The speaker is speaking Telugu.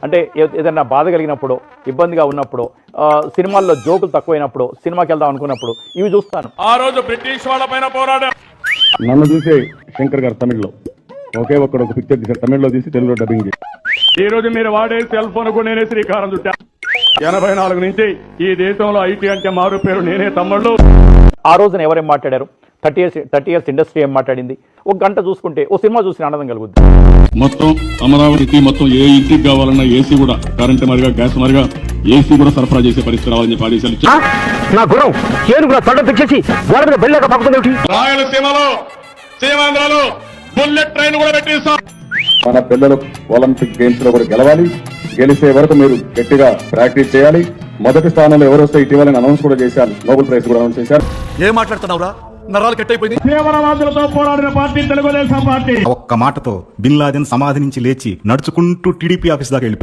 అంటే ఏదైనా బాధ కలిగినప్పుడు, ఇబ్బందిగా ఉన్నప్పుడు, సినిమాల్లో జోకులు తక్కువైనప్పుడు, సినిమాకి వెళ్దాం అనుకున్నప్పుడు ఇవి చూస్తాను. ఆ రోజు బ్రిటిష్ వాళ్ళ పైన పోరాడా. నన్ను చూసే శంకర్ గారు తమిళ్లో ఒకే ఒక్కడు ఒక పిక్చర్ తీశారు, తమిళ్లో తీసి తెలుగులో డబ్బింగ్ చేసి. ఈ రోజు మీరు వాడే సెల్ ఫోన్ కు నేనే శ్రీకారం చుట్టా. 84 నుంచి ఈ దేశంలో ఐటీ అంటే మారు పేరు నేనే తమ్ముళ్ళు. ఆ రోజున ఎవరేం మాట్లాడారు, 30 ఇయర్స్ ఇండస్ట్రీ ఏం మాట్లాడింది, ఒక గంట చూసుకుంటే ఓ సినిమా చూసిన ఆనందం కలుగుద్ది. మొత్తం అమరావతికి మొత్తం ఏ ఇంటికి కావాలన్నా ఏసీ కూడా, కరెంట్ మరిగా, గ్యాస్ మరిగా, ఏసీ కూడా సరఫరా చేసే పరిస్థితి రావాలని చెప్పి ఆదేశాలు ఇచ్చారు. నా గురం చేను కూడా తొండ తెచ్చేసి గోడ మీద బెళ్ళక పంపుతుంది. రాయలసీమలో, సీమాంధ్రలో బుల్లెట్ ట్రైన్ కూడా పెట్టిస్తాం. మన పిల్లలు ఒలింపిక్ గేమ్స్ లో కూడా గెలవాలి. గెలిచే వరకు మీరు గట్టిగా ప్రాక్టీస్ చేయాలి. మొదటి స్థానంలో ఎవరు వస్తే ఇటీవల అనౌన్స్ కూడా చేశారు, నోబెల్ ప్రైజ్ కూడా అనౌన్స్ చేశారు. ఏం మాట్లాడుతున్నావురా, నరాలు కట్ అయిపోయింది. తీవ్రవాదులతో పోరాడిన పార్టీ తెలుగుదేశం పార్టీ. ఒక్క మాటతో బిన్ లాదెన్ సమాధి నుంచి లేచి నడుచుకుంటూ టీడీపీ ఆఫీస్ దాకా వెళ్ళిపోయింది.